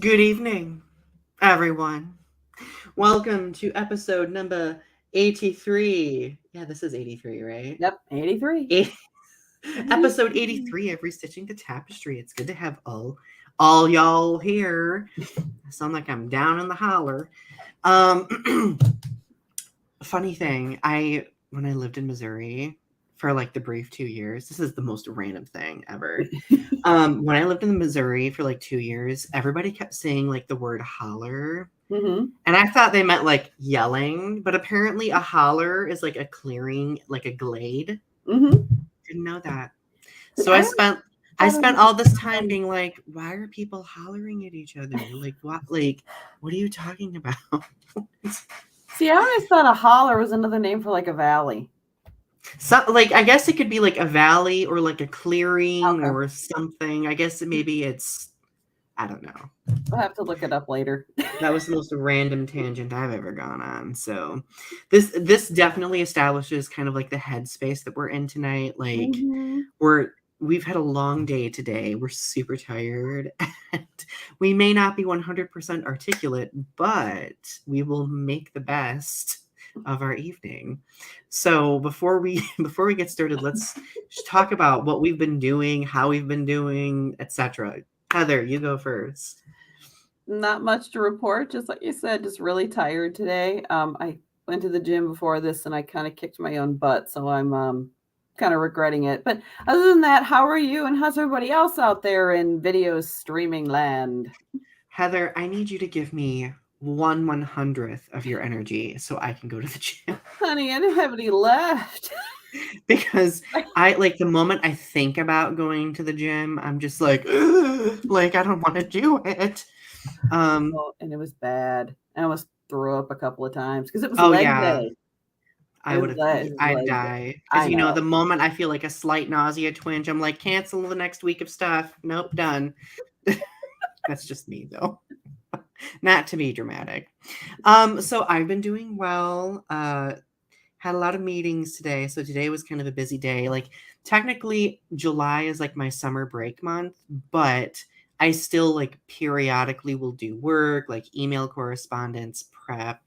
Good evening, everyone. Welcome to episode number 83. Yeah, this is 83, right? Yep, 83. Episode 83 of Restitching the Tapestry. It's good to have all y'all here. I sound like I'm down in the holler. Um Funny thing, when I lived in Missouri for like the brief 2 years, this is the most random thing ever. When I lived in Missouri for like 2 years, everybody kept saying like the word holler. Mm-hmm. And I thought they meant like yelling, but apparently a holler is like a clearing, like a glade. Mm-hmm. Didn't know that. See, So I I don't spent all this time understand. being like, why are people hollering at each other? What are you talking about? See, I always thought a holler was another name for like a valley. So like I guess it could be like a valley or like a clearing Okay. or something. I guess maybe it's I don't know. I'll have to look it up later. That was the most random tangent I've ever gone on. So this definitely establishes kind of like the headspace that we're in tonight. Like Mm-hmm. we've had a long day today. We're super tired. And we may not be 100% articulate, but we will make the best of our evening. So before we before we get started, let's talk about what we've been doing, how we've been doing, etc. Heather, you go first. Not much to report. Just like you said, just really tired today. I went to the gym before this and I kind of kicked my own butt, so I'm kind of regretting it. But other than that, how are you and how's everybody else out there in video streaming land? Heather, I need you to give me 1/100th of your energy so I can go to the gym. Honey, I didn't have any left. Because I like the moment I think about going to the gym, I'm just like, "Ugh," like I don't want to do it. And it was bad. I almost threw up a couple of times because it was Oh leg yeah, day. I would have. It was I'd leg day. die because I you know know. the moment I feel like a slight nausea twinge, I'm like, cancel the next week of stuff. Nope, done. That's just me though. Not to be dramatic. So I've been doing well. Had a lot of meetings today, so today was kind of a busy day. Like technically July is like my summer break month, but I still like periodically will do work, like email correspondence, prep,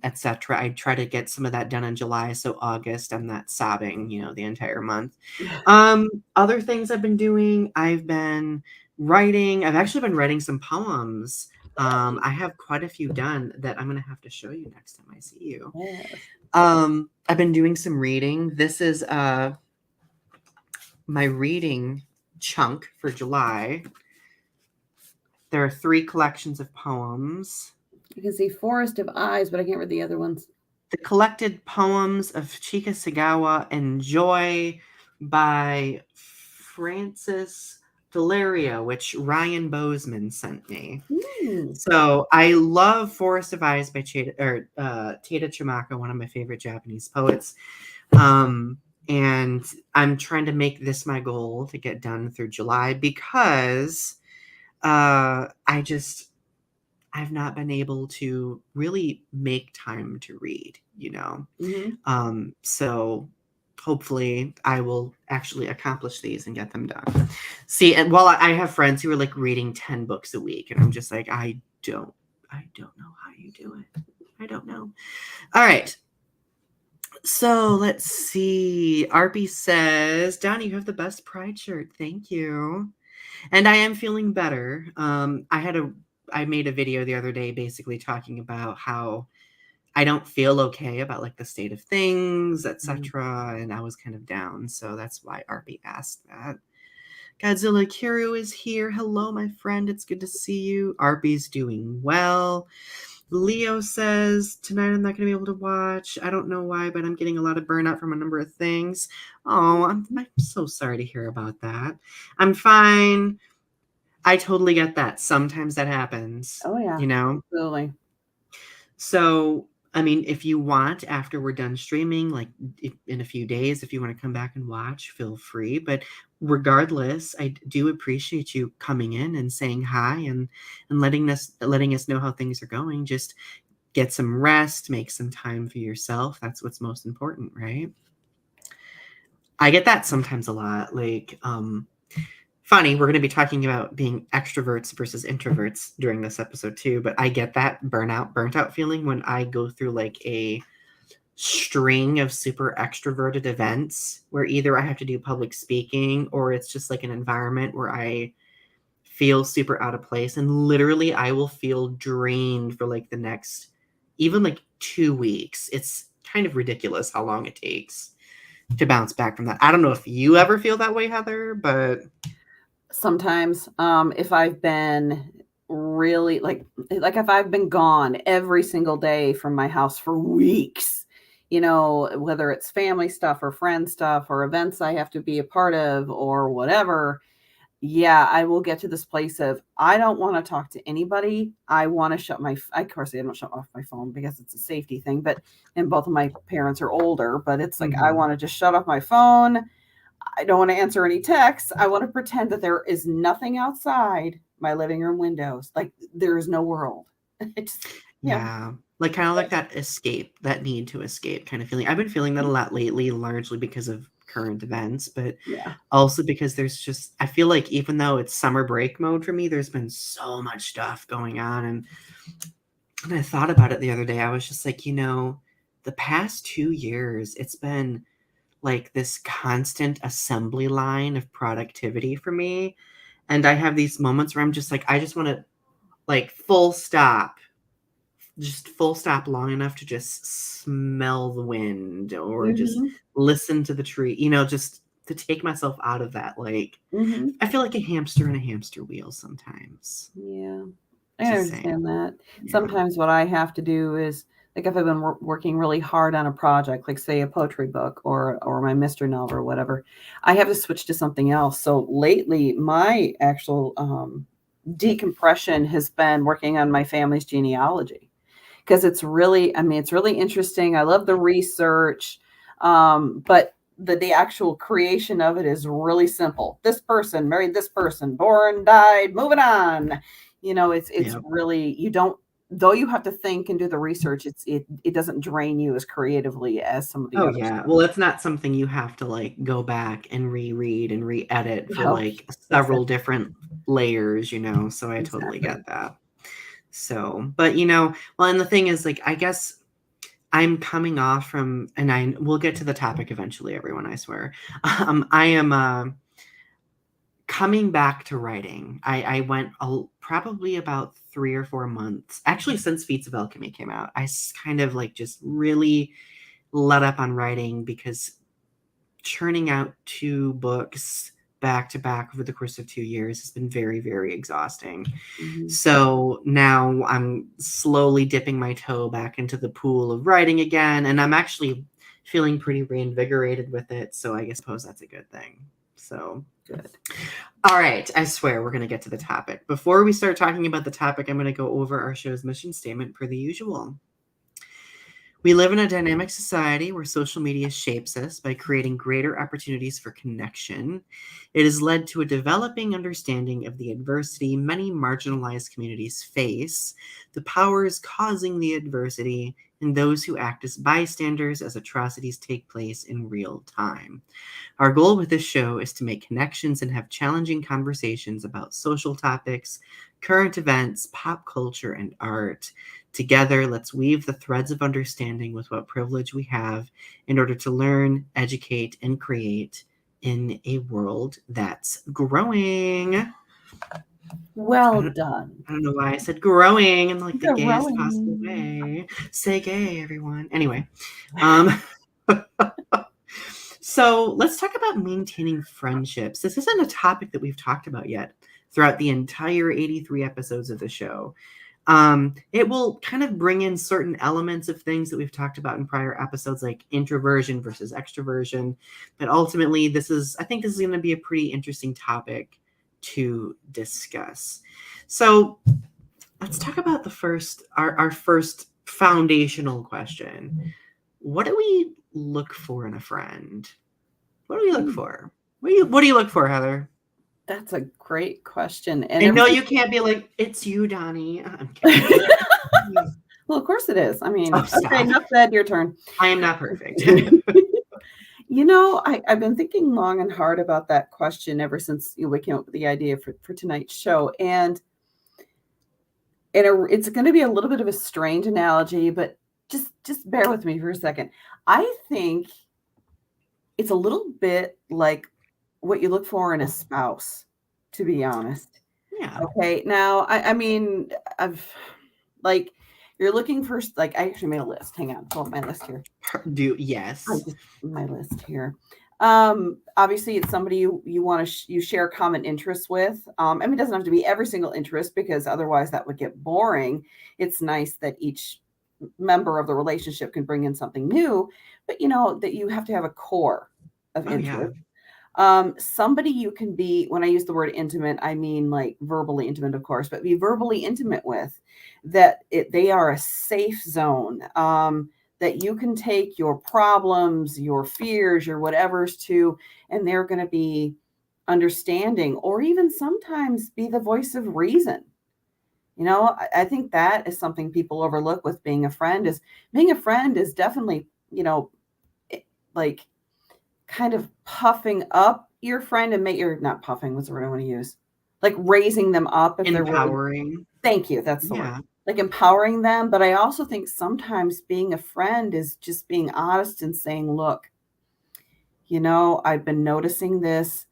etc. I try to get some of that done in July, so August I'm not sobbing, the entire month. Other things I've been doing, I've been writing. I've actually been writing some poems. I have quite a few done that I'm gonna have to show you next time I see you. Yes. I've been doing some reading. This is my reading chunk for July. There are 3 collections of poems. I can see Forest of Eyes, but I can't read the other ones. The collected poems of Chika Sagawa and Joy by Francis Delaria, which Ryan Bozeman sent me. So I love Forest of Eyes by Taita Chimaka, one of my favorite Japanese poets. And I'm trying to make this my goal to get done through July because I've not been able to really make time to read, So hopefully I will actually accomplish these and get them done. See, and while I have friends who are like reading 10 books a week, and I'm just like, I don't know how you do it. I don't know. All right. So let's see. Arby says, Donnie, you have the best pride shirt. Thank you. And I am feeling better. I made a video the other day basically talking about how I don't feel okay about like the state of things, etc. And I was kind of down. So that's why Arby asked that. Godzilla Kiru is here. Hello, my friend. It's good to see you. Arby's doing well. Leo says, tonight I'm not going to be able to watch. I don't know why, but I'm getting a lot of burnout from a number of things. Oh, I'm so sorry to hear about that. I'm fine. I totally get that. Sometimes that happens. Oh, yeah. Absolutely. So, I mean, if you want, after we're done streaming, like in a few days, if you want to come back and watch, feel free. But regardless, I do appreciate you coming in and saying hi and letting us know how things are going. Just get some rest, make some time for yourself. That's what's most important, right? I get that sometimes a lot. Like, Funny, we're going to be talking about being extroverts versus introverts during this episode too, but I get that burnt out feeling when I go through like a string of super extroverted events where either I have to do public speaking or it's just like an environment where I feel super out of place, and literally I will feel drained for like the next even like 2 weeks. It's kind of ridiculous how long it takes to bounce back from that. I don't know if you ever feel that way, Heather, but Sometimes, if I've been really like if I've been gone every single day from my house for weeks, whether it's family stuff or friend stuff or events I have to be a part of or whatever, yeah, I will get to this place of I don't want to talk to anybody. I want to shut of course I don't shut off my phone because it's a safety thing, and both of my parents are older, but it's like I want to just shut off my phone. I don't want to answer any texts. I want to pretend that there is nothing outside my living room windows. Like there is no world. Yeah. Like kind of like that escape, that need to escape kind of feeling. I've been feeling that a lot lately, largely because of current events, but also because there's just, I feel like even though it's summer break mode for me, there's been so much stuff going on. And I thought about it the other day. I was just like, the past 2 years, it's been like this constant assembly line of productivity for me. And I have these moments where I'm just like, I just want to like full stop long enough to just smell the wind or just listen to the tree, just to take myself out of that. Like, I feel like a hamster in a hamster wheel sometimes. Yeah, I understand that. Yeah. Sometimes what I have to do is, like if I've been working really hard on a project, like say a poetry book or my mystery novel or whatever, I have to switch to something else. So lately, my actual decompression has been working on my family's genealogy because it's really interesting. I love the research, but the actual creation of it is really simple. This person married this person, born, died, moving on. It's really, you don't, though you have to think and do the research, it doesn't drain you as creatively as some of the other stuff. Well, it's not something you have to like go back and reread and re-edit for like several different layers, so I totally get that. So, but well, and the thing is, like, I guess I'm coming off from, and we'll get to the topic eventually, everyone, I swear. I am coming back to writing. I went probably about 3 or 4 months, actually, since Feats of Alchemy came out. I kind of like just really let up on writing because churning out 2 books back to back over the course of 2 years has been very, very exhausting. So now I'm slowly dipping my toe back into the pool of writing again, and I'm actually feeling pretty reinvigorated with it. So I suppose that's a good thing. So good. All right. I swear we're going to get to the topic. Before we start talking about the topic, I'm going to go over our show's mission statement per the usual. We live in a dynamic society where social media shapes us by creating greater opportunities for connection. It has led to a developing understanding of the adversity many marginalized communities face, the powers causing the adversity, and those who act as bystanders as atrocities take place in real time. Our goal with this show is to make connections and have challenging conversations about social topics, current events, pop culture, and art. Together, let's weave the threads of understanding with what privilege we have in order to learn, educate, and create in a world that's growing. Well done. I don't know why I said growing in like the gayest possible way. Say gay, everyone. Anyway. So let's talk about maintaining friendships. This isn't a topic that we've talked about yet throughout the entire 83 episodes of the show. It will kind of bring in certain elements of things that we've talked about in prior episodes, like introversion versus extroversion. But ultimately, I think this is going to be a pretty interesting topic to discuss. So let's talk about our first foundational question. What do we look for in a friend? What do we look for? What do you look for, Heather? That's a great question. And no, you can't be like, it's you, Donny. I'm kidding. Well, of course it is. I mean, okay, enough said, your turn. I am not perfect. I've been thinking long and hard about that question ever since we came up with the idea for tonight's show. And it's going to be a little bit of a strange analogy, but just bear with me for a second. I think it's a little bit like what you look for in a spouse, to be honest. Yeah. Okay. Now, I mean, like, you're looking for, like, I actually made a list. Hang on, pull up my list here. Yes. My list here. Obviously, it's somebody you want to you share common interests with. I mean, it doesn't have to be every single interest, because otherwise that would get boring. It's nice that each member of the relationship can bring in something new, but that you have to have a core of interest. Somebody you can be, when I use the word intimate, I mean like verbally intimate, of course, but be verbally intimate with, that they are a safe zone, that you can take your problems, your fears, your whatevers to, and they're going to be understanding, or even sometimes be the voice of reason. I think that is something people overlook with being a friend. Is being a friend is definitely, like, kind of puffing up your friend and not puffing, what's the word I want to use? Like raising them up if they're Empowering. Thank you. That's the word. Like empowering them. But I also think sometimes being a friend is just being honest and saying, look, I've been noticing this,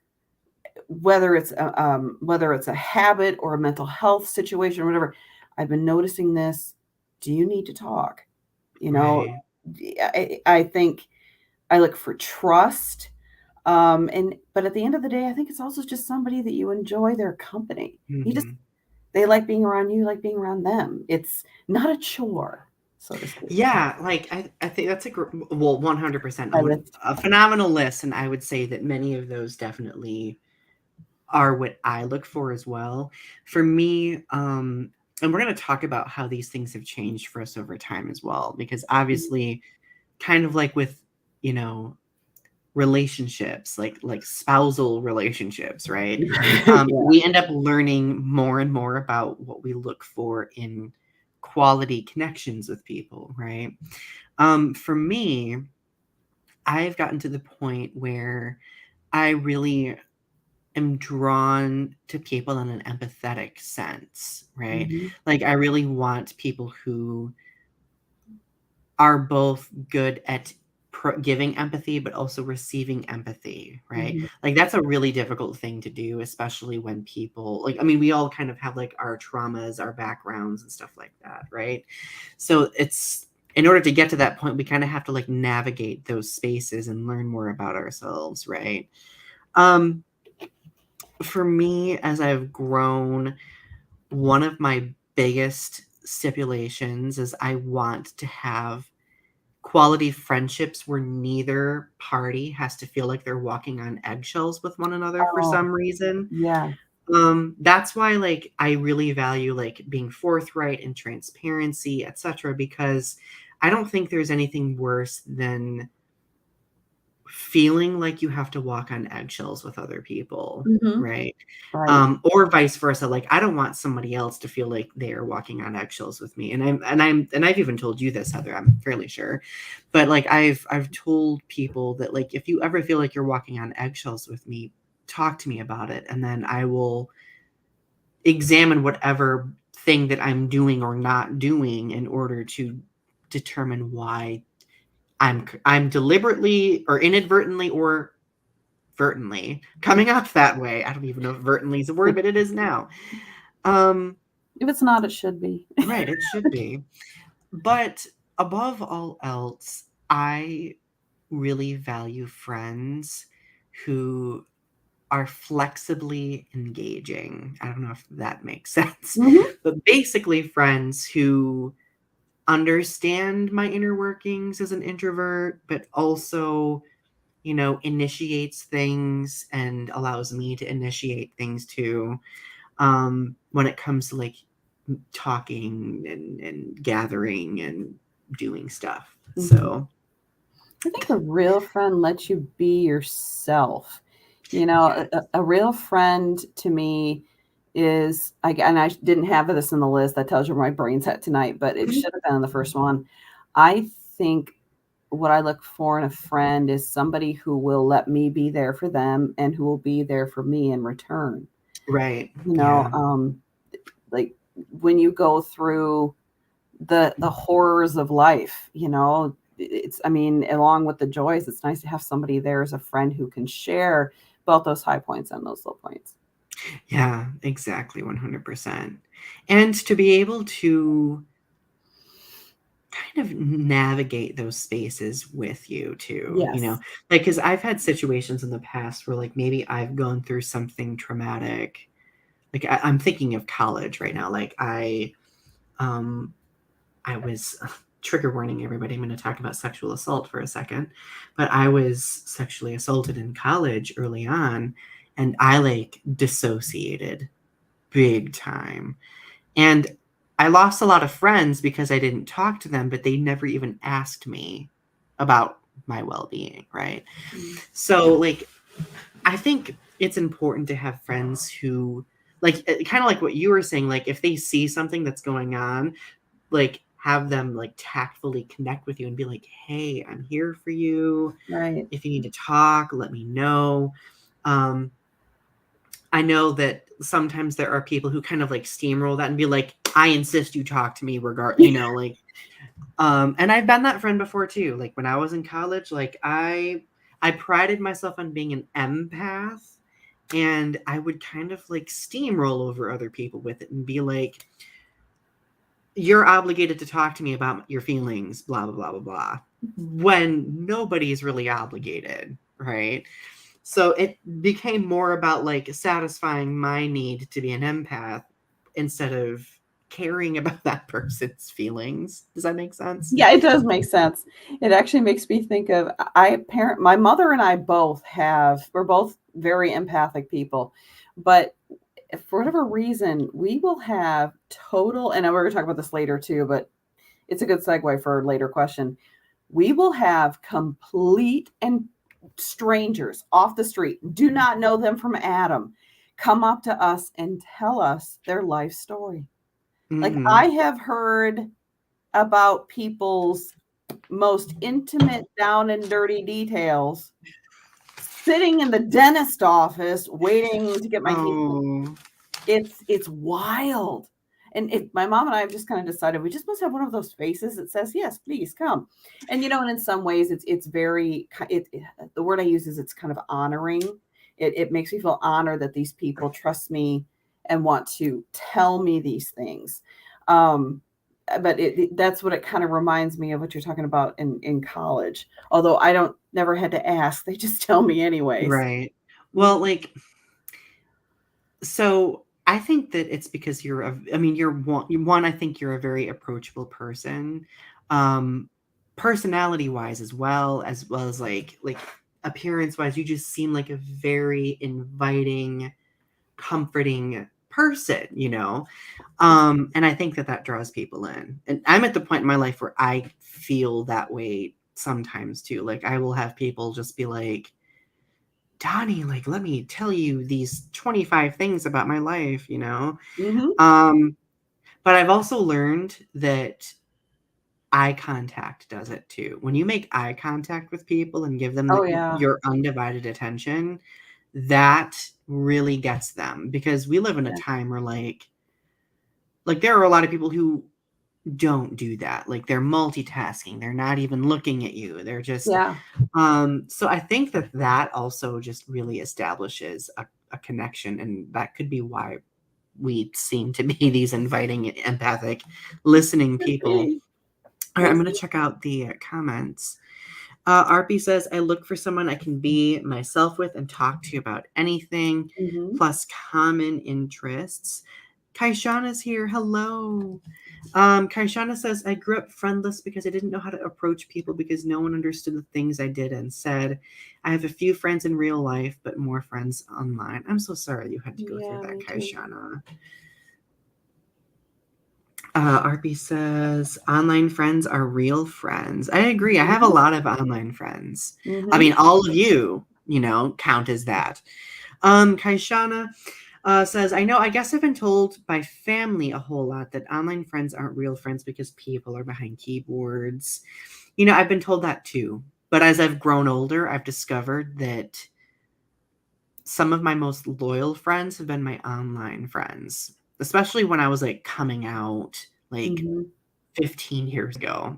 whether it's a habit or a mental health situation or whatever. I've been noticing this. Do you need to talk? Right. I think I look for trust. But at the end of the day, I think it's also just somebody that you enjoy their company. They like being around you, like being around them. It's not a chore, so to speak. Yeah, like I think that's 100% a phenomenal list, and I would say that many of those definitely are what I look for as well. For me, and we're going to talk about how these things have changed for us over time as well, because obviously, kind of like with relationships, like spousal relationships, right? We end up learning more and more about what we look for in quality connections with people, right? For me, I've gotten to the point where I really am drawn to people in an empathetic sense, right? Like, I really want people who are both good at giving empathy, but also receiving empathy, right? Like, that's a really difficult thing to do, especially when people, like, I mean, we all kind of have like our traumas, our backgrounds and stuff like that, right? So it's, in order to get to that point, we kind of have to like navigate those spaces and learn more about ourselves, right? For me, as I've grown, one of my biggest stipulations is I want to have quality friendships where neither party has to feel like they're walking on eggshells with one another for some reason. Yeah. That's why, like, I really value like being forthright and transparency, etc., because I don't think there's anything worse than feeling like you have to walk on eggshells with other people, right? Or vice versa. Like, I don't want somebody else to feel like they're walking on eggshells with me. And I've even told you this, Heather, I'm fairly sure. But like, I've told people that, like, if you ever feel like you're walking on eggshells with me, talk to me about it, and then I will examine whatever thing that I'm doing or not doing in order to determine why I'm deliberately or inadvertently or vertently coming off that way. I don't even know if vertently is a word, but it is now. If it's not, it should be. Right, it should be. But above all else, I really value friends who are flexibly engaging. I don't know if that makes sense, but basically friends who understand my inner workings as an introvert, but also, initiates things and allows me to initiate things too. When it comes to like talking and gathering and doing stuff. So I think a real friend lets you be yourself. A real friend to me is, and I didn't have this in the list. That tells you where my brain's at tonight, but it should have been in the first one. I think what I look for in a friend is somebody who will let me be there for them and who will be there for me in return. Right. You know, Yeah. like when you go through the horrors of life, you know, it's, I mean, along with the joys, it's nice to have somebody there as a friend who can share both those high points and those low points. Yeah, exactly. 100%. And to be able to kind of navigate those spaces with you too, Yes. like, because I've had situations in the past where like maybe I've gone through something traumatic. Like I'm thinking of college right now. Like um I was trigger warning everybody. I'm going to talk about sexual assault for a second, but I was sexually assaulted in college early on, and I like dissociated big time. And I lost a lot of friends because I didn't talk to them, but they never even asked me about my well-being, right? Mm. So like I think it's important to have friends who like kind of like what you were saying, like if they see something that's going on, like have them like tactfully connect with you and be like, "Hey, I'm here for you. Right. If you need to talk, let me know." Um I know that sometimes there are people who kind of like steamroll that and be like, "I insist you talk to me like and I've been that friend before too. Like when I was in college, like I prided myself on being an empath, and I would kind of like steamroll over other people with it and be like, "You're obligated to talk to me about your feelings, blah blah blah blah blah," when nobody's really obligated, right? So it became more about like satisfying my need to be an empath instead of caring about that person's feelings. Does that make sense? Yeah, it does make sense. It actually makes me think of my mother and I both we're both very empathic people, but for whatever reason, we will have total, and we're going to talk about this later too, but it's a good segue for a later question. We will have complete and strangers off the street, do not know them from Adam, come up to us and tell us their life story. Like I Mhm. have heard about people's most intimate, down and dirty details sitting in the dentist office waiting to get my teeth cleaned. Oh. It's wild. And my mom and I have just kind of decided we just must have one of those faces that says, yes, please come. And, you know, and in some ways it's very, the word I use is it's kind of honoring. It makes me feel honored that these people trust me and want to tell me these things. But that's what it kind of reminds me of what you're talking about in college. Although I don't never had to ask, they just tell me anyways. Right. Well, like, so I think that it's because I mean, I think you're a very approachable person. Um, Personality wise as well as like appearance wise, you just seem like a very inviting, comforting person. And I think that draws people in. And I'm at the point in my life where I feel that way sometimes too. Like I will have people just be like, "Donnie, like, let me tell you these 25 things about my life." Hmm. Um, but I've also learned that eye contact does it too. When you make eye contact with people and give them Oh yeah. your undivided attention, that really gets them, because we live in a Yeah. time where like there are a lot of people who don't do that. Like they're multitasking. They're not even looking at you. They're just Yeah. so I think that also just really establishes a connection, and that could be why we seem to be these inviting, empathic, listening Could people. be. All right, We'll I'm going to see. check out the comments. RP says, "I look for someone I can be myself with and talk to about anything, Mhm. plus common interests." Kaishana's here. Hello. Kaishana says, "I grew up friendless because I didn't know how to approach people because no one understood the things I did and said. I have a few friends in real life, but more friends online." I'm so sorry you had to go through Yeah, that, me too. Kaishana. RP says, "Online friends are real friends." I agree. I have a Mhm. lot of online friends. I Mhm. mean, all of you, count as that. Kaishana says, I guess I've been told by family a whole lot that online friends aren't real friends because people are behind keyboards. I've been told that too. But as I've grown older, I've discovered that some of my most loyal friends have been my online friends, especially when I was like coming out like Mhm. 15 years ago.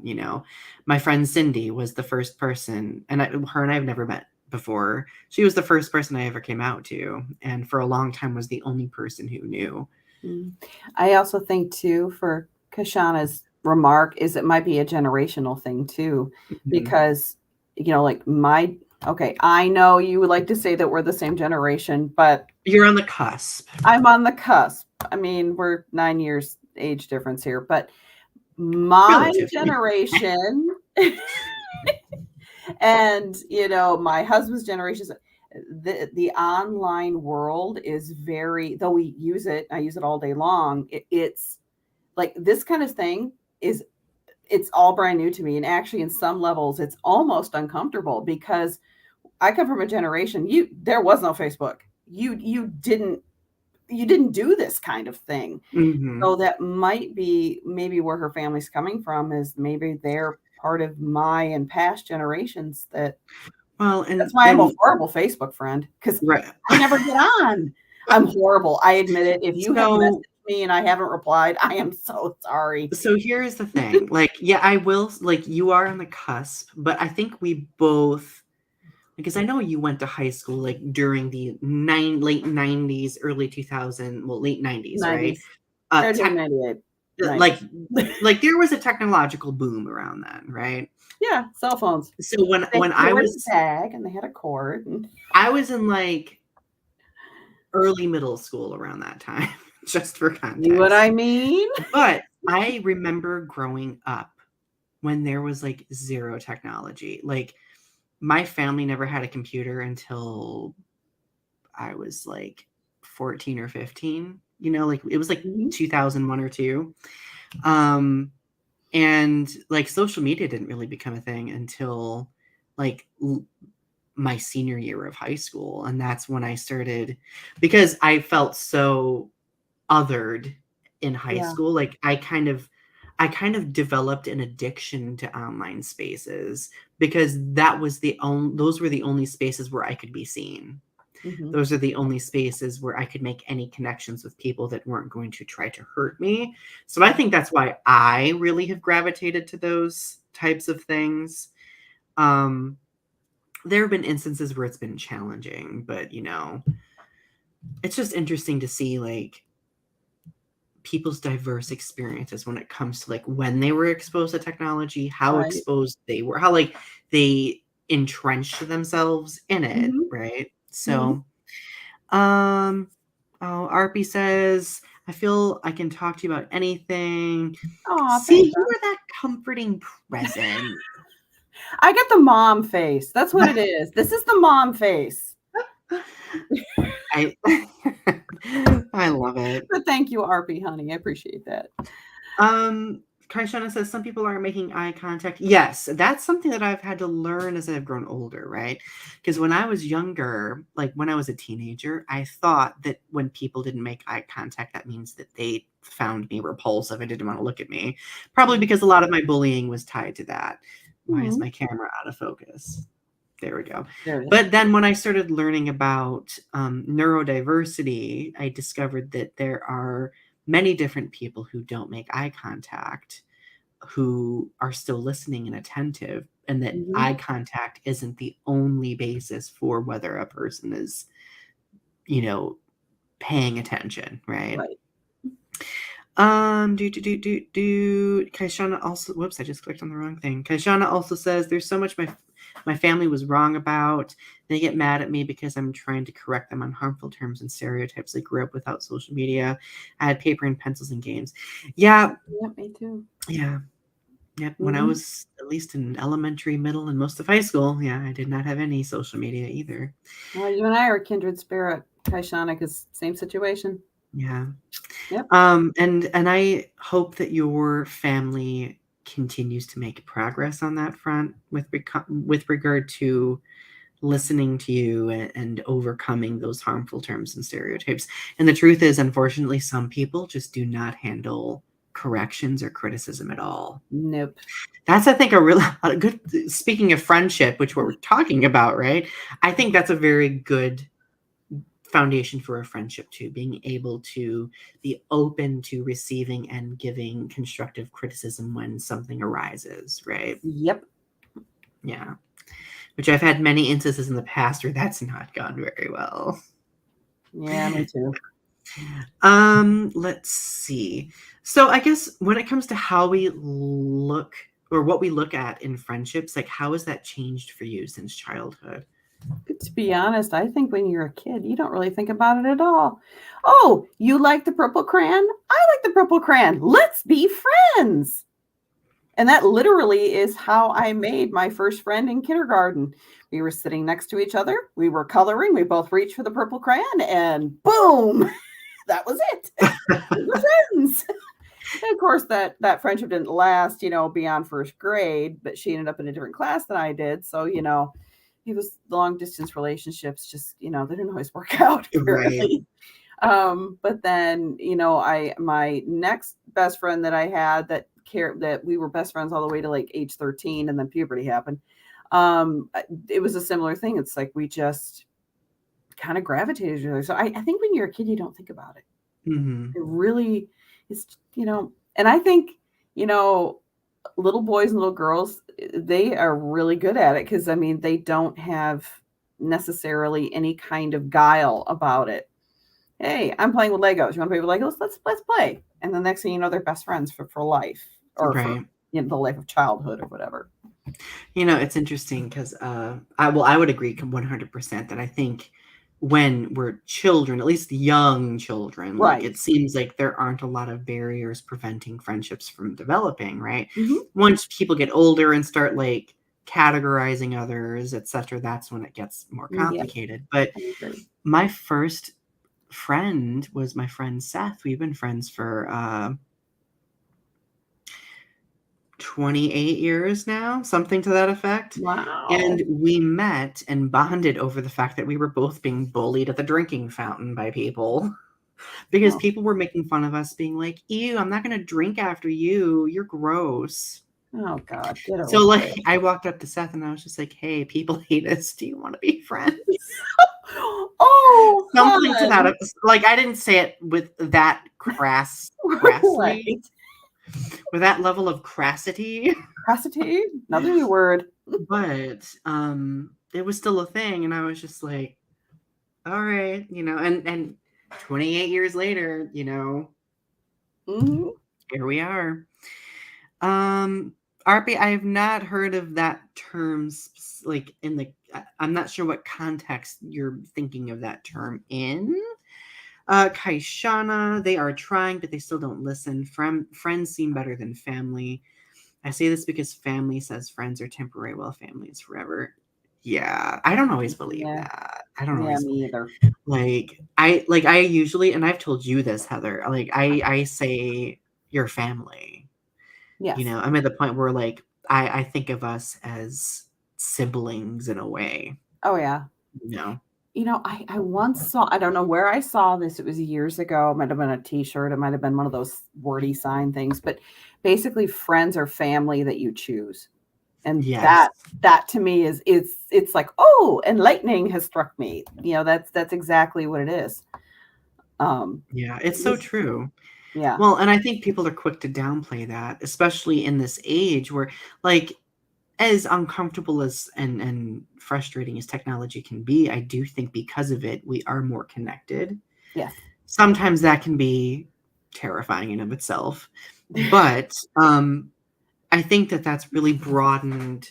My friend Cindy was the first person, and her and I have never met before. She was the first person I ever came out to, and for a long time was the only person who knew. Mm. I also think too, for Kashana's remark, is it might be a generational thing too, Mhm. because like okay, I know you would like to say that we're the same generation, but You're on the cusp. I'm on the cusp. I mean, we're 9 years age difference here, but my Relatively. generation and my husband's generation, the online world is very, though we use it, I use it all day long, it's like this kind of thing is, it's all brand new to me, and actually in some levels it's almost uncomfortable because I come from a generation, there was no Facebook. You didn't do this kind of thing. Hmm. So that might be maybe where her family's coming from, is maybe they're part of my and past generations. Well, That's and why I'm a and horrible Facebook friend, because right. I never get on. I'm horrible. I admit it. If you have So messaged me and I haven't replied, I am so sorry. so here's the thing. Like, yeah, I will, like, you are on the cusp, but I think we both, because I know you went to high school like during the late 90s, early 2000, well, late 90s, right? 90s. Tech, Graduated 98. like 90s. like there was a technological boom around then, right? Yeah, cell phones. So when They when I wore the was tag and they had a cord. I was in like early middle school around that time, just for See what context. I mean? But I remember growing up when there was like zero technology. Like my family never had a computer until I was like 14 or 15, like it was like Mhm. 2001 or 2. Um and like social media didn't really become a thing until like my senior year of high school, and that's when I started, because I felt so othered in high Yeah. school. Like I kind of developed an addiction to online spaces because those were the only spaces where I could be seen. Mhm. Those are the only spaces where I could make any connections with people that weren't going to try to hurt me. So I think that's why I really have gravitated to those types of things. Um, there have been instances where it's been challenging, but it's just interesting to see like people's diverse experiences when it comes to like when they were exposed to technology, how Right. exposed they were, how like they entrenched themselves in it, Mhm. right? Mhm. So, um, oh, Arpy says, I feel I can talk to you about anything. Aw, See, thanks. you were that comforting present. I get the mom face. That's what it is. This is the mom face. I I love it. But thank you, RP, honey. I appreciate that. Kaishana says some people aren't making eye contact. Yes, that's something that I've had to learn as I've grown older, right? Because when I was younger, like when I was a teenager, I thought that when people didn't make eye contact, that means that they found me repulsive and didn't want to look at me. Probably because a lot of my bullying was tied to that. Why is Mhm. my camera out of focus? There we go. There it is. But then when I started learning about neurodiversity, I discovered that there are many different people who don't make eye contact, who are still listening and attentive, and that Mhm. eye contact isn't the only basis for whether a person is, you know, paying attention, right? Right. Kaishana also, whoops, I just clicked on the wrong thing. Kaishana also says there's so much my family was wrong about. They get mad at me because I'm trying to correct them on harmful terms and stereotypes. I grew up without social media. I had paper and pencils and games. Yeah, Yeah, me too. yeah, yep. When I Mhm. was at least in elementary, middle, and most of high school, yeah, I did not have any social media either. Well, you and I are a kindred spirit. Kaishana is same situation. Yeah. Yep. And I hope that your family continues to make progress on that front with regard to listening to you and overcoming those harmful terms and stereotypes. And the truth is, unfortunately, some people just do not handle corrections or criticism at all. Nope. That's, I think, a good, speaking of friendship, which we're talking about, right? I think that's a very good foundation for a friendship too, being able to be open to receiving and giving constructive criticism when something arises, right? Yep. Yeah. Which I've had many instances in the past where that's not gone very well. Yeah, me too. Let's see. So I guess when it comes to how we look or what we look at in friendships, like how has that changed for you since childhood? To be honest, I think when you're a kid, you don't really think about it at all. Oh, you like the purple crayon? I like the purple crayon. Let's be friends. And that literally is how I made my first friend in kindergarten. We were sitting next to each other. We were coloring. We both reached for the purple crayon and boom, that was it. We were friends. And of course, that friendship didn't last, beyond first grade, but she ended up in a different class than I did. So, it was long distance relationships, just, they didn't always work out. Apparently. Right. But then, my next best friend that I had that we were best friends all the way to like age 13, and then puberty happened. It was a similar thing. It's like we just kind of gravitated to each other. So I think when you're a kid, you don't think about it. Mm-hmm. It really is, and I think, little boys and little girls, they are really good at it because, they don't have necessarily any kind of guile about it. Hey, I'm playing with Legos. You want to play with Legos? Let's play. And the next thing you know, they're best friends for life, or Right. for the life of childhood or whatever. It's interesting because I would agree 100% that I think when we're children, at least young children, like it seems like there aren't a lot of barriers preventing friendships from developing, right? Mm-hmm. Once people get older and start like categorizing others, etc., that's when it gets more complicated. But my first friend was my friend Seth. We've been friends for 28 years now, something to that effect. Wow. And we met and bonded over the fact that we were both being bullied at the drinking fountain by people because people were making fun of us, being like, ew, I'm not going to drink after you. You're gross. Oh, God. So, like, I walked up to Seth and I was just like, hey, people hate us. Do you want to be friends? Oh, something to that. Like, I didn't say it with that crassly. With that level of crassity. Crassity? Another new word. But it was still a thing, and I was just like, all right, and 28 years later, mm-hmm. Here we are. Arpi, I have not heard of that term, like I'm not sure what context you're thinking of that term in. Kaishana, they are trying, but they still don't listen. Friends seem better than family. I say this because family says friends are temporary while family is forever. Yeah, I don't always believe that. I don't always. Me either. I usually, and I've told you this, Heather. Like I say your family. Yes. I'm at the point where like I think of us as siblings in a way. Oh yeah. I once saw, I don't know where I saw this. It was years ago. It might have been a t-shirt. It might have been one of those wordy sign things, but basically friends are family that you choose. And that to me is it's like, oh, enlightening has struck me. That's exactly what it is. Yeah, it's so true. Yeah. Well, and I think people are quick to downplay that, especially in this age where like as uncomfortable as and frustrating as technology can be, I do think because of it, we are more connected. Yes. Sometimes that can be terrifying in of itself. But I think that that's really broadened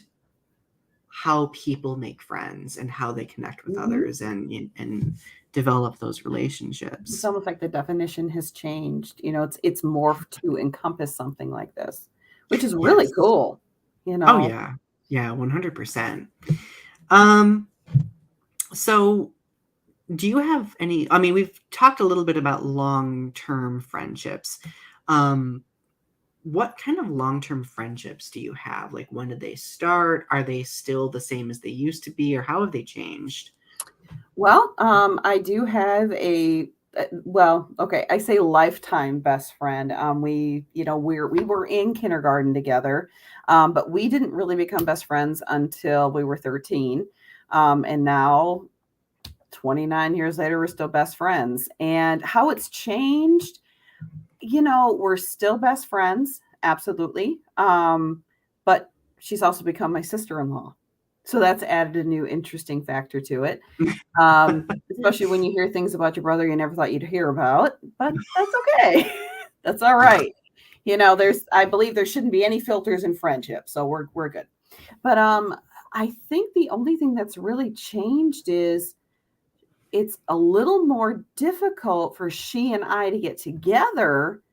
how people make friends and how they connect with others and develop those relationships. It's almost like the definition has changed. It's morphed to encompass something like this, which is really cool. Oh yeah. Yeah, 100%. So do you have any, we've talked a little bit about long-term friendships. What kind of long-term friendships do you have? Like, when did they start? Are they still the same as they used to be, or how have they changed? Well, I do have a well, okay, I say lifetime best friend. We were in kindergarten together, but we didn't really become best friends until we were 13. And now 29 years later, we're still best friends. And how it's changed, we're still best friends, absolutely. But she's also become my sister-in-law. So that's added a new interesting factor to it. Especially when you hear things about your brother you never thought you'd hear about, but that's okay. That's all right. I believe there shouldn't be any filters in friendship, so we're good. But I think the only thing that's really changed is it's a little more difficult for she and I to get together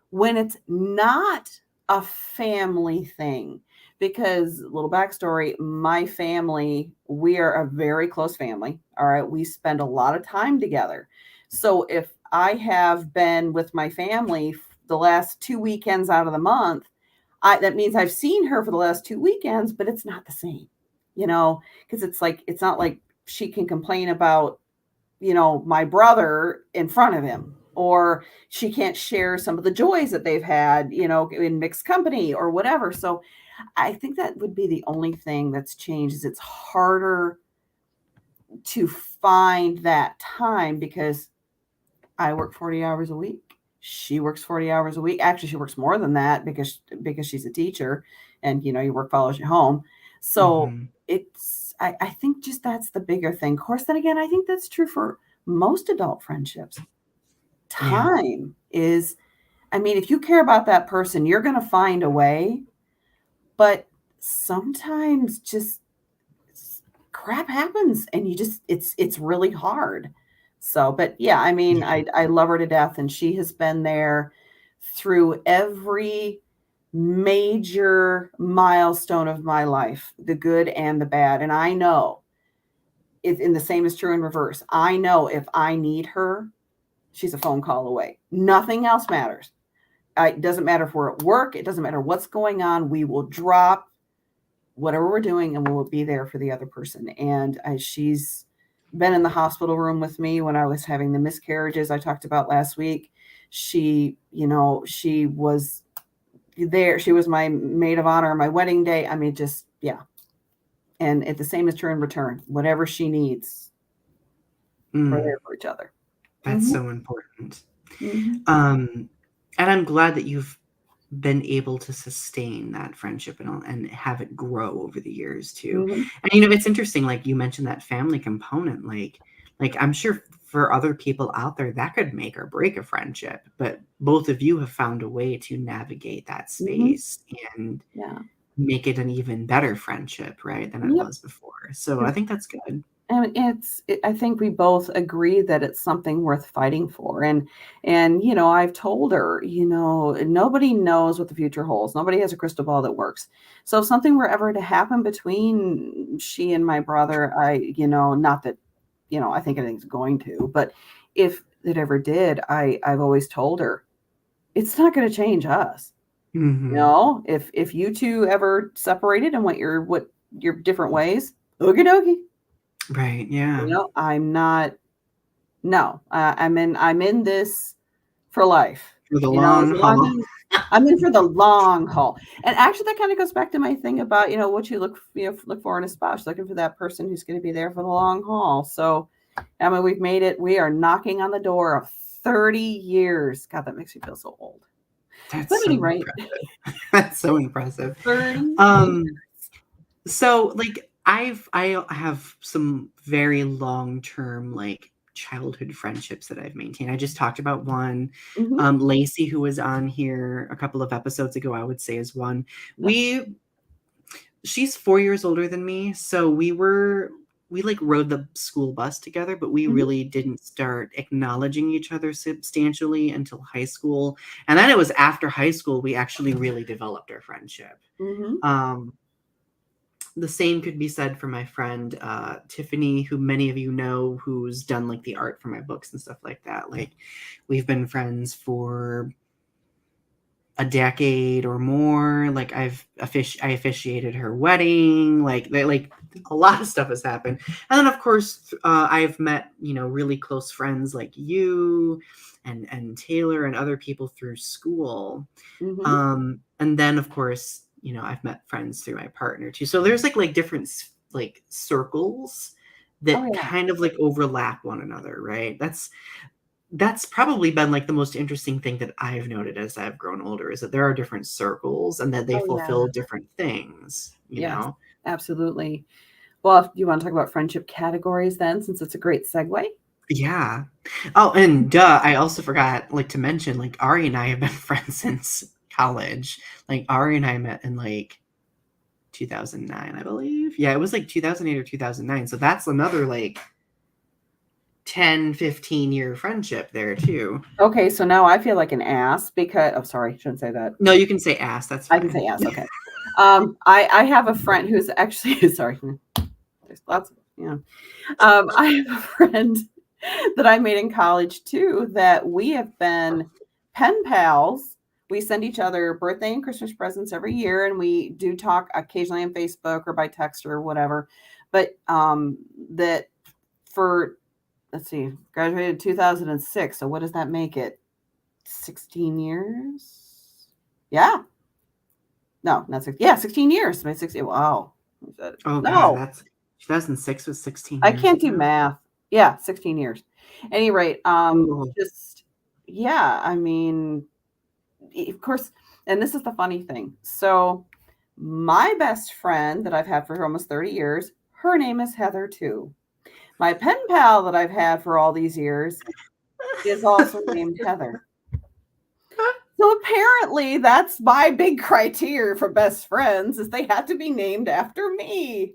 when it's not a family thing. Because, little backstory, my family, we are a very close family. All right. We spend a lot of time together. So if I have been with my family the last 2 weekends out of the month, that means I've seen her for the last 2 weekends, but it's not the same, because it's not like she can complain about, my brother in front of him, or she can't share some of the joys that they've had, in mixed company or whatever. So I think that would be the only thing that's changed is it's harder to find that time because I work 40 hours a week. She works 40 hours a week. Actually, she works more than that because she's a teacher and, your work follows you home. So I think just that's the bigger thing. Of course, then again, I think that's true for most adult friendships. Time is, if you care about that person, you're going to find a way. But sometimes just crap happens and it's really hard. So, but yeah, I love her to death, and she has been there through every major milestone of my life, the good and the bad. And I know and the same is true in reverse. I know if I need her, she's a phone call away. Nothing else matters. It doesn't matter if we're at work. It doesn't matter what's going on. We will drop whatever we're doing and we will be there for the other person. And she's been in the hospital room with me when I was having the miscarriages I talked about last week. She was there. She was my maid of honor on my wedding day. Yeah. And the same is true in return. Whatever she needs, we're there for each other. That's so important. And I'm glad that you've been able to sustain that friendship and have it grow over the years too. And it's interesting, like you mentioned that family component, like I'm sure for other people out there that could make or break a friendship, but both of you have found a way to navigate that space and make it an even better friendship, right, than it was before. So I think that's good. And I think we both agree that it's something worth fighting for. And I've told her, nobody knows what the future holds. Nobody has a crystal ball that works. So if something were ever to happen between she and my brother, not that, I think anything's going to, but if it ever did, I've always told her, it's not going to change us. If you two ever separated and went your different ways, okie dokie. Right. Yeah. I'm not. No, I'm in this for life. For the long haul. I'm in for the long haul. And actually, that kind of goes back to my thing about what you look for in a spouse, looking for that person who's going to be there for the long haul. So, we've made it. We are knocking on the door of 30 years. God, that makes me feel so old. That's so impressive. That's so impressive. 30 So I have some very long-term childhood friendships that I've maintained. I just talked about one. Lacey, who was on here a couple of episodes ago, I would say is one. She's 4 years older than me, so we rode the school bus together, but we really didn't start acknowledging each other substantially until high school. And then it was after high school we actually really developed our friendship. The same could be said for my friend Tiffany, who many of you know, who's done the art for my books and stuff like that. We've been friends for a decade or more. Like I officiated her wedding. Like a lot of stuff has happened. And then of course I've met, really close friends like you and Taylor and other people through school. And then of course, I've met friends through my partner too. So there's like different like circles that kind of like overlap one another, right? That's probably been like the most interesting thing that I've noted as I've grown older, is that there are different circles and that they fulfill different things, Yes, know? absolutely. Well, if you want to talk about friendship categories then, since it's a great segue. Yeah. Oh, and I also forgot like to mention, like Ari and I have been friends since college. Like Ari and I met in like 2009, I believe. Yeah, it was like 2008 or 2009. So that's another like 10-15 year friendship there too. Okay, so now I feel like an ass because sorry, shouldn't say that. No, you can say ass. That's fine. I can say ass. Okay. I have a friend who's actually sorry. There's lots of I have a friend that I made in college too that we have been pen pals. We send each other birthday and Christmas presents every year, and we do talk occasionally on Facebook or by text or whatever. But that for let's see, graduated 2006. So what does that make it? 16 years? Yeah. No, not 6. Yeah, 16 years. My 16. Wow. Oh No. God, that's 2006 was 16 I years can't do ago. math. Yeah, 16 years. At any rate, Oh. just yeah, I mean, of course, and this is the funny thing. So my best friend that I've had for almost 30 years, her name is Heather too. My pen pal that I've had for all these years is also named Heather. So apparently that's my big criteria for best friends, is they have to be named after me.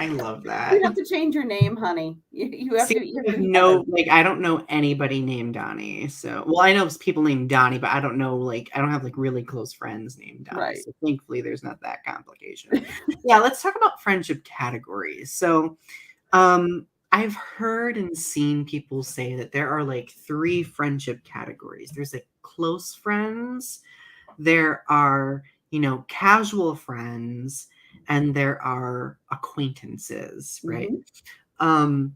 I love You that. have to change your name, honey. You have to. You have to No, like I don't know anybody named Donnie. So, well, I know people named Donnie, but I don't know, like I don't have like really close friends named Donnie. Right. So thankfully, there's not that complication. Yeah, let's talk about friendship categories. So, I've heard and seen people say that there are like 3 friendship categories. There's like close friends, there are, casual friends, and there are acquaintances, right? I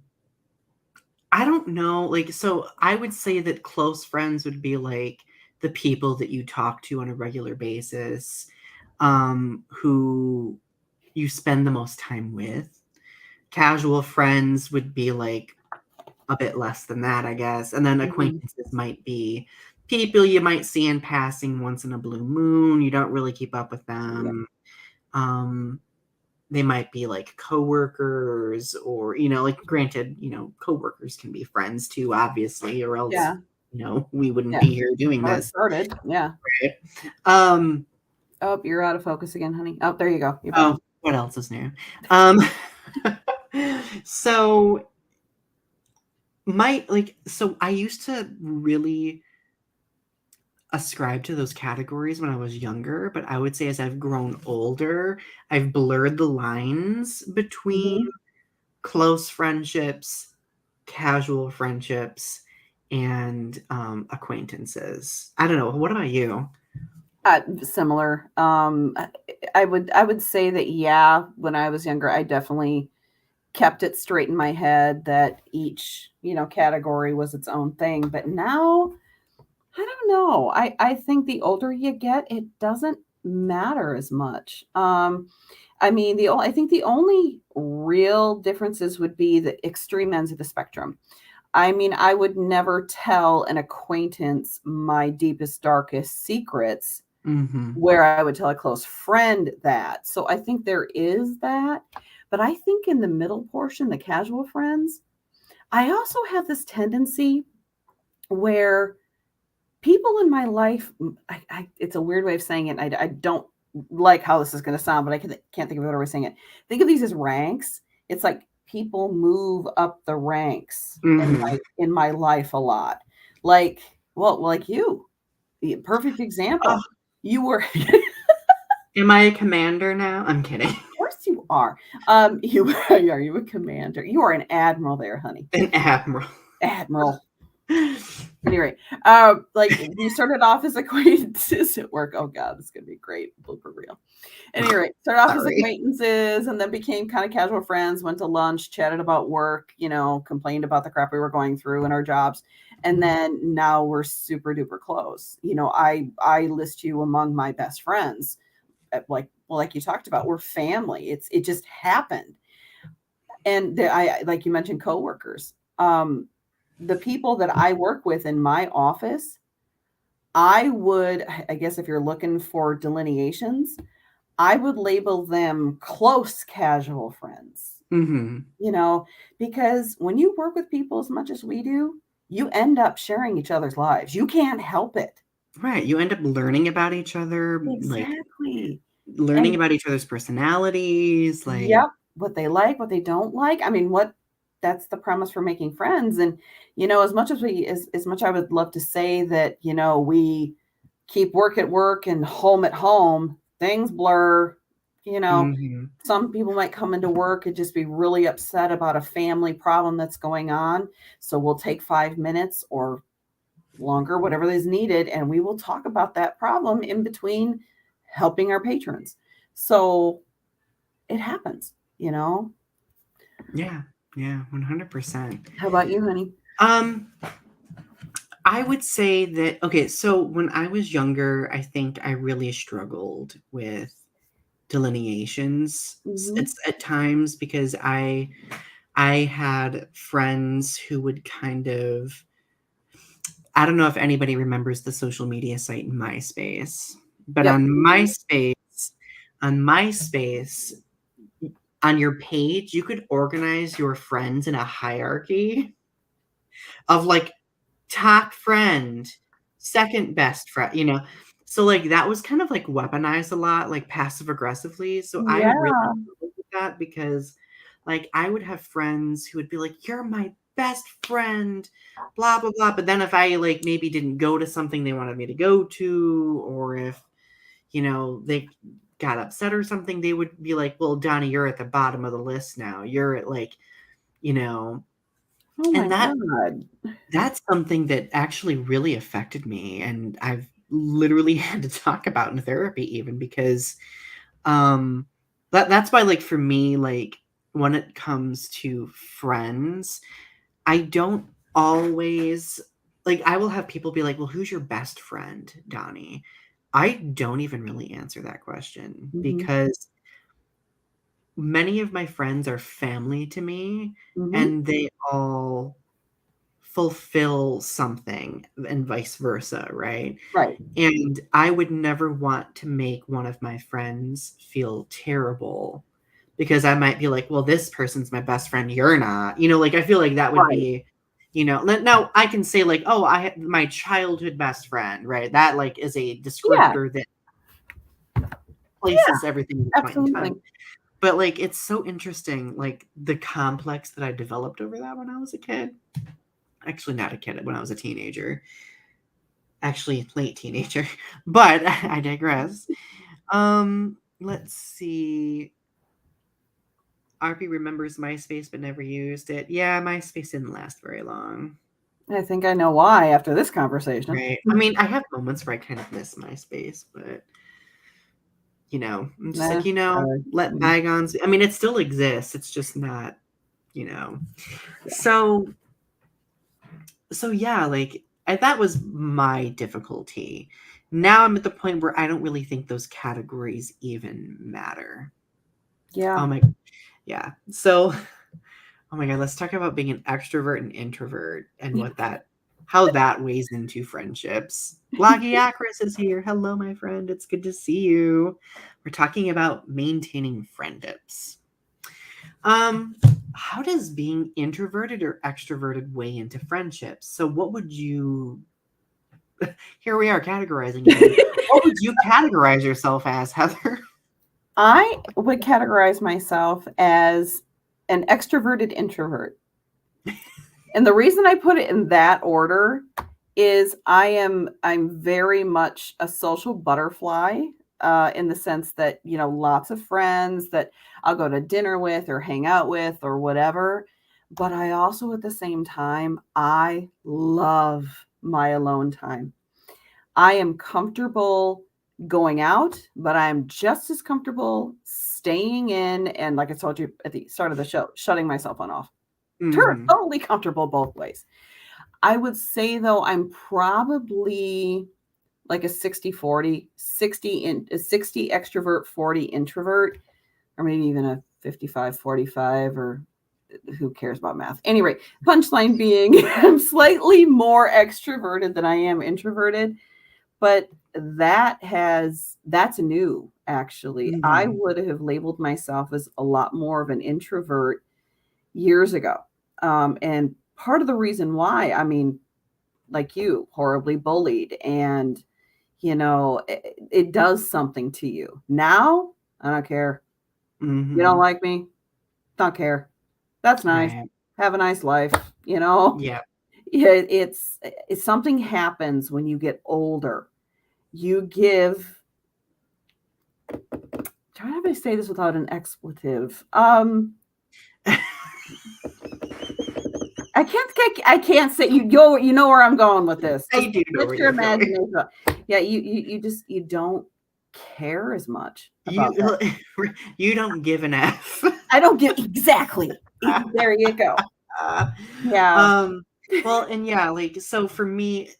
don't know, like, so I would say that close friends would be like the people that you talk to on a regular basis, who you spend the most time with. Casual friends would be like a bit less than that, I guess. And then acquaintances might be people you might see in passing once in a blue moon. You don't really keep up with them. They might be like coworkers, or, like granted, coworkers can be friends too, obviously, or else, we wouldn't be here doing this. Started. Yeah. Right? Oh, you're out of focus again, honey. Oh, there you go. Oh, what else is new? So I used to really ascribe to those categories when I was younger, but I would say as I've grown older, I've blurred the lines between close friendships, casual friendships, and acquaintances. I don't know. What about you? Similar. I would say that when I was younger, I definitely kept it straight in my head that each category was its own thing. But now, I don't know. I think the older you get, it doesn't matter as much. I think the only real differences would be the extreme ends of the spectrum. I mean, I would never tell an acquaintance my deepest, darkest secrets, where I would tell a close friend that. So I think there is that. But I think in the middle portion, the casual friends, I also have this tendency where people in my life, it's a weird way of saying it. I don't like how this is going to sound, but I can't think of a better way of saying it. Think of these as ranks. It's like people move up the ranks in my life a lot. Like you, the perfect example. You were. Am I a commander now? I'm kidding. Of course you are. Are you a commander? You are an admiral there, honey. An admiral. Admiral. Anyway, like we started off as acquaintances at work. Oh God, this is gonna be great blooper reel. Anyway, started off as Sorry. acquaintances and then became kind of casual friends, went to lunch, chatted about work, complained about the crap we were going through in our jobs. And then now we're super duper close. I list you among my best friends. Like you talked about, we're family. It just happened. And like you mentioned, coworkers. The people that I work with in my office, I guess if you're looking for delineations, I would label them close casual friends. Because when you work with people as much as we do, you end up sharing each other's lives. You can't help it. Right. You end up learning about each other, Exactly. learning about each other's personalities. Yep. What they like, what they don't like. I mean, that's the premise for making friends. And, as much as much I would love to say that, we keep work at work and home at home, things blur. Some people might come into work and just be really upset about a family problem that's going on. So we'll take 5 minutes or longer, whatever is needed, and we will talk about that problem in between helping our patrons. So it happens, Yeah. Yeah. 100%. How about you, honey? I would say that, okay, so when I was younger, I think I really struggled with delineations. It's at times because I had friends who would kind of, I don't know if anybody remembers the social media site MySpace, but Yep. on MySpace, on your page, you could organize your friends in a hierarchy of like top friend, second best friend. So like that was kind of like weaponized a lot, like passive aggressively. So I Yeah. really struggled with that because like I would have friends who would be like, "You're my best friend," blah blah blah. But then if I like maybe didn't go to something they wanted me to go to, or if they got upset or something, they would be like, "Well, Donnie, you're at the bottom of the list now. You're at like, Oh my God. that's something that actually really affected me, and I've literally had to talk about in therapy even because that's why, like, for me, like, when it comes to friends, I don't always like, I will have people be like, "Well, who's your best friend, Donnie?" I don't even really answer that question because many of my friends are family to me, and they all fulfill something and vice versa, right? Right. And I would never want to make one of my friends feel terrible because I might be like, "Well, this person's my best friend, you're not." Like, I feel like that would be, now I can say like, "Oh, I had my childhood best friend," right? That, like, is a descriptor that places everything at a point in Absolutely. time. But, like, it's so interesting, like, the complex that I developed over that when I was a kid. Actually, not a kid, when I was a teenager. Actually, late teenager, but I digress. Let's see. RP remembers MySpace but never used it. Yeah, MySpace didn't last very long. I think I know why after this conversation. Right. I mean, I have moments where I kind of miss MySpace, but I'm just like, let bygones. I mean, it still exists. It's just not, So yeah, like that was my difficulty. Now I'm at the point where I don't really think those categories even matter. Yeah. Oh my, yeah. So, oh my God, let's talk about being an extrovert and introvert and how that weighs into friendships. Blogiacris is here. Hello, my friend. It's good to see you. We're talking about maintaining friendships. How does being introverted or extroverted weigh into friendships? So what would you here we are categorizing you. What would you categorize yourself as, Heather? I would categorize myself as an extroverted introvert. And the reason I put it in that order is I'm very much a social butterfly in the sense that, lots of friends that I'll go to dinner with or hang out with or whatever. But I also, at the same time, I love my alone time. I am comfortable going out, but I'm just as comfortable staying in. And like I told you at the start of the show, shutting my cell phone off. Mhm. Totally comfortable both ways. I would say, though, I'm probably like a 60-40, 60 extrovert, 40 introvert, or maybe even a 55-45, or who cares about math? Anyway, punchline being I'm slightly more extroverted than I am introverted, but that's new, actually. I Mhm. would have labeled myself as a lot more of an introvert years ago. And part of the reason why, I mean, like you, horribly bullied, and it does something to you. Now, I don't care. You don't Mhm. like me? Don't care. That's nice. Right. Have a nice life. You know, Yeah. yeah, it's something happens when you get older. You give. How do I say this without an expletive? I can't say you go. You know where I'm going with this. I Just do know let where your you're going. imagination. Yeah, you just you don't care as much about that. You you don't give an F. I don't get exactly. There you go. Yeah. um well, and yeah, like, so for me,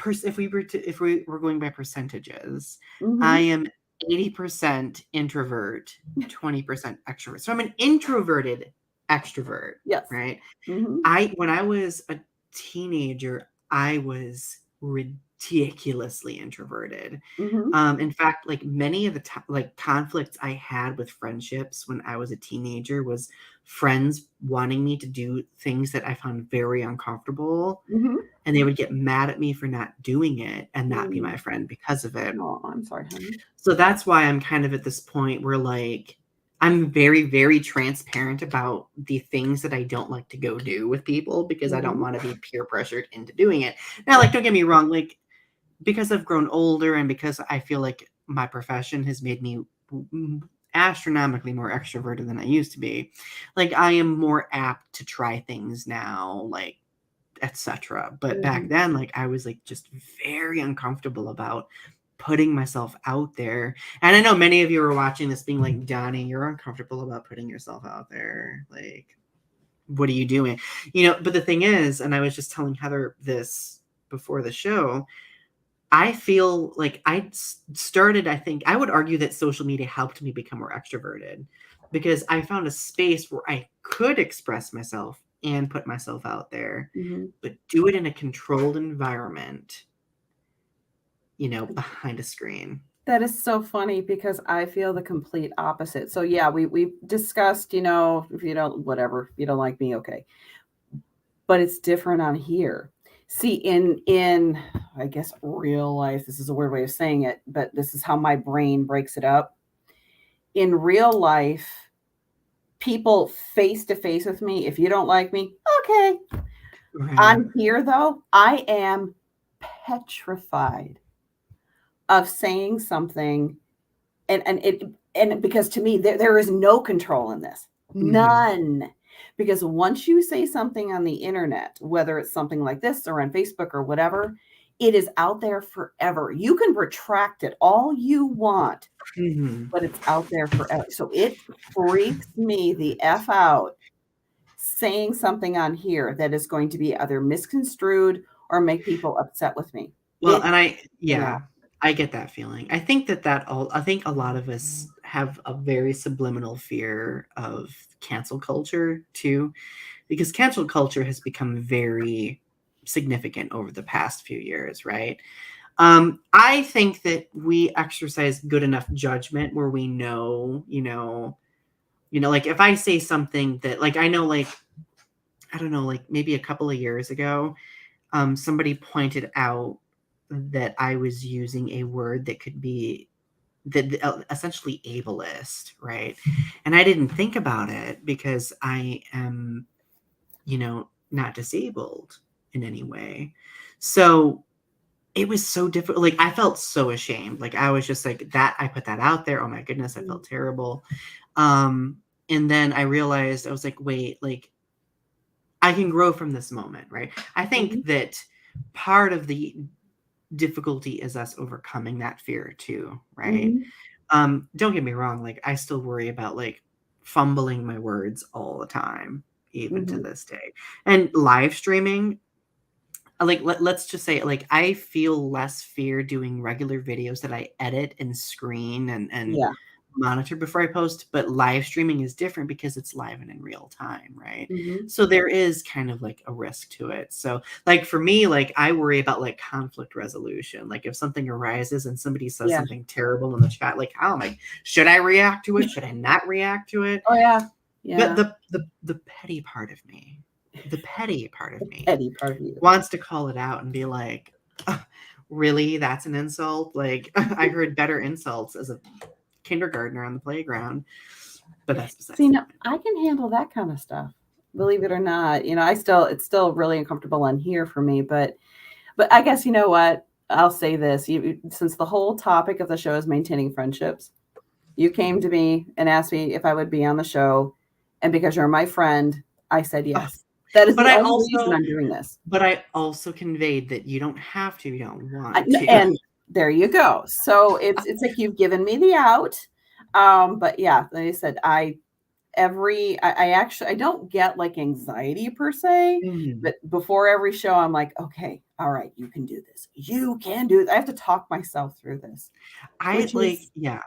if we were going by percentages, I Hmm. am 80% introvert, 20% extrovert. So I'm an introverted extrovert, Yes. right? Hmm. I When I was a teenager, I was ridiculously introverted. Hmm. In fact, like, many of the like conflicts I had with friendships when I was a teenager was friends wanting me to do things that I found very uncomfortable, Hmm. and they would get mad at me for not doing it and not be Mm. my friend because of it. Oh, I'm sorry, honey. So that's why I'm kind of at this point where, like, I'm very, very transparent about the things that I don't like to go do with people because I don't Hmm. want to be peer pressured into doing it. Now, like, don't get me wrong, like, because I've grown older and because I feel like my profession has made me astronomically more extroverted than I used to be, like, I am more apt to try things now, like, etc. But back Hmm. then, like, I was like just very uncomfortable about putting myself out there. And I know many of you are watching this being like, Donnie, you're uncomfortable about putting yourself out there. Like, what are you doing? But the thing is, and I was just telling Heather this before the show, I feel like I think I would argue that social media helped me become more extroverted because I found a space where I could express myself and put myself out there, Hmm. but do it in a controlled environment, behind a screen. That is so funny because I feel the complete opposite. So yeah, we discussed, if you don't, whatever, if you don't like me, okay. But it's different on here. See, in I guess real life, this is a weird way of saying it, but this is how my brain breaks it up. In real life, people face to face with me, if you don't like me, okay. Right. On here though, I am petrified of saying something, and because to me there is no control in this, Hmm. none, because once you say something on the internet, whether it's something like this or on Facebook or whatever, it is out there forever. You can retract it all you want, Hmm. but it's out there forever. So it freaks me the f out saying something on here that is going to be either misconstrued or make people upset with me. Well, It, and you know. I get that feeling. I think a lot of us have a very subliminal fear of cancel culture too, because cancel culture has become very significant over the past few years, right? I think that we exercise good enough judgment where we know, like, if I say something that, like, I know, like, I don't know, like, maybe a couple of years ago, somebody pointed out that I was using a word that could be essentially ableist, right? And I didn't think about it because I am, not disabled in any way. So it was so difficult. Like, I felt so ashamed. Like, I was just like, that I put that out there. Oh my goodness, I felt terrible. And then I realized, I was like, wait, like, I can grow from this moment, right? I think Mhm. that part of the difficulty is us overcoming that fear too, right? Mm-hmm. Don't get me wrong, like I still worry about like fumbling my words all the time, even to Mm-hmm. this day. And live streaming, like let's just say like I feel less fear doing regular videos that I edit and screen and Yeah. monitor before I post, but live streaming is different because it's live and in real time, right? Mm-hmm. So there is kind of like a risk to it. So like for me, like I worry about like conflict resolution. Like if something arises and somebody says Yeah. something terrible in the chat, like how am I, should I react to it? Should I not react to it? Oh yeah. But Yeah. the petty part of me, the petty part of The me petty part of you. wants to call it out and be like, really, that's an insult? Like I heard better insults as a kindergartner on the playground, but that's besides See, the now point. I can handle that kind of stuff. Believe it or not, it's still really uncomfortable on here for me, but I guess you know what? I'll say this. Since the whole topic of the show is maintaining friendships, you came to me and asked me if I would be on the show, and because you're my friend, I said Oh, yes. That is but the I only reason also I'm doing this. but I also conveyed that you don't have to, you don't want to. And there you go. So it's like you've given me the out. But yeah, like I said, I actually I don't get like anxiety per se, Mhm. but before every show I'm like, okay, all right, you can do this. You can do it. I have to talk myself through this, I which like, is yeah.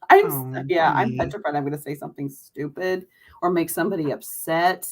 I'm Oh, yeah, I'm honey. petrified I'm going to say something stupid or make somebody upset.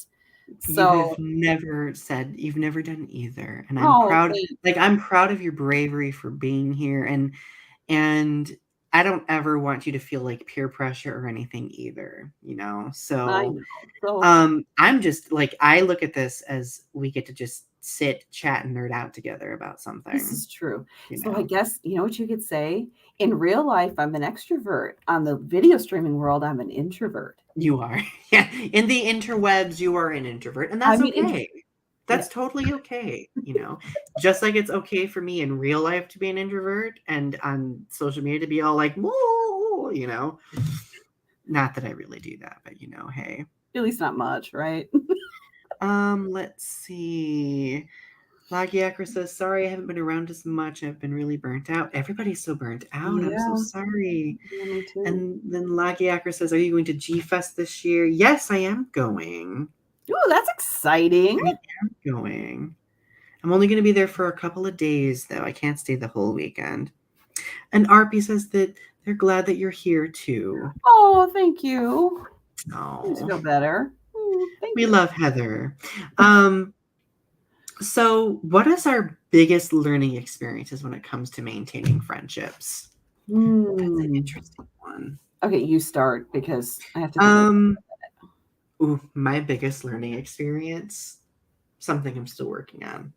You have So, never said, you've never done either. And I'm oh, proud, thank like I'm proud of your bravery for being here. And I don't ever want you to feel like peer pressure or anything either, you know? I So know. So I'm just like I look at this as we get to just sit, chat, and nerd out together about this something, is true. you So I know. guess you know what you could say? In real life, I'm an extrovert. On the video streaming world, I'm an introvert. You are. Yeah. In the interwebs, you are an introvert, and I that's mean, okay. yeah. That's totally okay, you know. Just like it's okay for me in real life to be an introvert and on social media to be all like, whoa, you know. Not that I really do that, but you know, hey. At least not much, right? Let's see. Lagiacra says, sorry, I haven't been around as much. I've been really burnt out. Everybody's so burnt out. I'm so Yeah. sorry. Yeah, me too. And then Lagiacra says, are you going to G Fest this year? Yes, I am going. Ooh, that's exciting. I am going. I'm only going to be there for a couple of days, though. I can't stay the whole weekend. And Arpy says that they're glad that you're here, too. Oh, thank you. Makes me Oh, feel better. Thank we you. love Heather. So what is our biggest learning experiences when it comes to maintaining friendships? That's an Hmm. interesting one. Okay, you start because I have to think about Um, my biggest learning experience, something I'm still working on